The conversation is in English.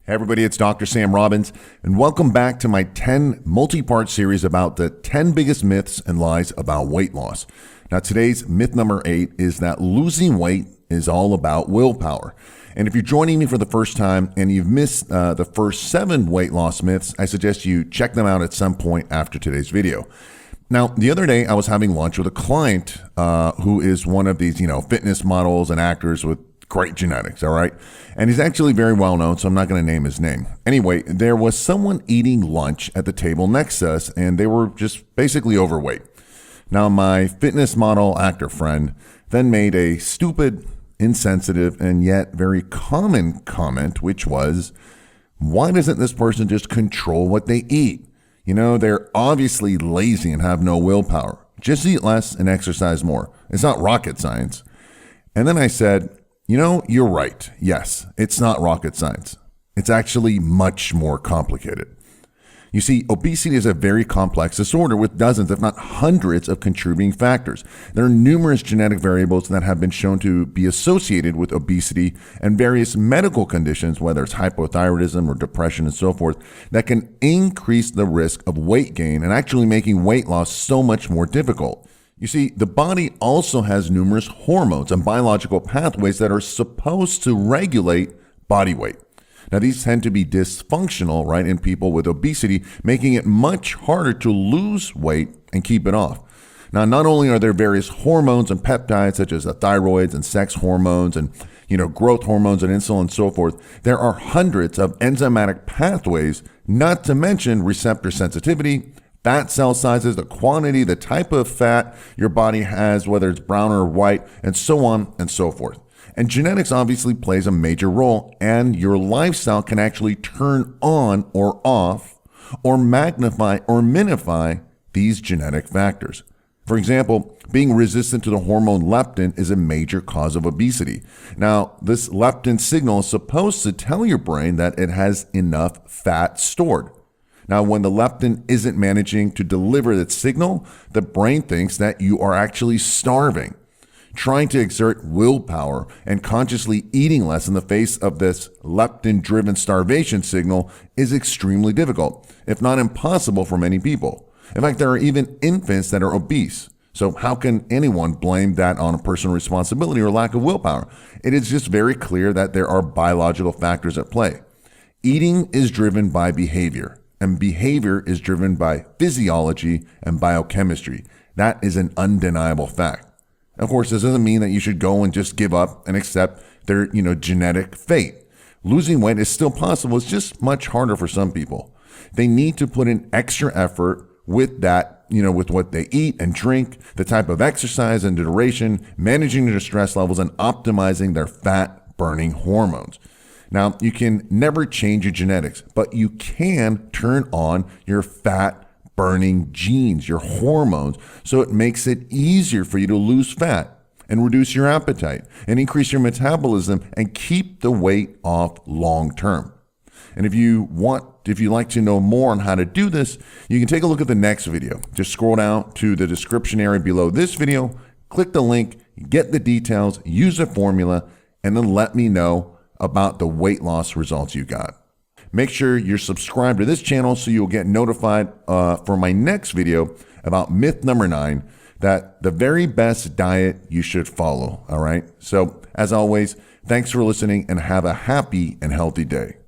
Hey everybody, it's Dr. Sam Robbins, and welcome back to my 10 multi-part series about the 10 biggest myths and lies about weight loss. Now today's myth number 8 is that losing weight is all about willpower. And if you're joining me for the first time and you've missed the first 7 weight loss myths, I suggest you check them out at some point after today's video. Now, the other day I was having lunch with a client who is one of these, fitness models and actors with great genetics, all right? And he's actually very well known, so I'm not going to name his name. Anyway, there was someone eating lunch at the table next to us, and they were just basically overweight. Now, my fitness model actor friend then made a stupid, insensitive, and yet very common comment, which was, why doesn't this person just control what they eat? They're obviously lazy and have no willpower. Just eat less and exercise more. It's not rocket science. And then I said, you're right. Yes, it's not rocket science. It's actually much more complicated. You see, obesity is a very complex disorder with dozens, if not hundreds, of contributing factors. There are numerous genetic variables that have been shown to be associated with obesity and various medical conditions, whether it's hypothyroidism or depression and so forth, that can increase the risk of weight gain and actually making weight loss so much more difficult. You see, the body also has numerous hormones and biological pathways that are supposed to regulate body weight. Now, these tend to be dysfunctional, right, in people with obesity, making it much harder to lose weight and keep it off. Now, not only are there various hormones and peptides, such as the thyroids and sex hormones and, growth hormones and insulin and so forth, there are hundreds of enzymatic pathways, not to mention receptor sensitivity, fat cell sizes, the quantity, the type of fat your body has, whether it's brown or white, and so on and so forth. And genetics obviously plays a major role, and your lifestyle can actually turn on or off or magnify or minify these genetic factors. For example, being resistant to the hormone leptin is a major cause of obesity. Now, this leptin signal is supposed to tell your brain that it has enough fat stored. Now, when the leptin isn't managing to deliver that signal, the brain thinks that you are actually starving. Trying to exert willpower and consciously eating less in the face of this leptin-driven starvation signal is extremely difficult, if not impossible for many people. In fact, there are even infants that are obese. So how can anyone blame that on a personal responsibility or lack of willpower? It is just very clear that there are biological factors at play. Eating is driven by behavior, and behavior is driven by physiology and biochemistry. That is an undeniable fact. Of course, this doesn't mean that you should go and just give up and accept their, genetic fate. Losing weight is still possible. It's just much harder for some people. They need to put in extra effort with that, with what they eat and drink, the type of exercise and duration, managing their stress levels, and optimizing their fat burning hormones. Now, you can never change your genetics, but you can turn on your fat burning genes, your hormones, so it makes it easier for you to lose fat and reduce your appetite and increase your metabolism and keep the weight off long term. And if you'd like to know more on how to do this, you can take a look at the next video. Just scroll down to the description area below this video, click the link, get the details, use the formula, and then let me know about the weight loss results you got. Make sure you're subscribed to this channel so you'll get notified for my next video about myth number 9, that the very best diet you should follow. All right. So as always, thanks for listening and have a happy and healthy day.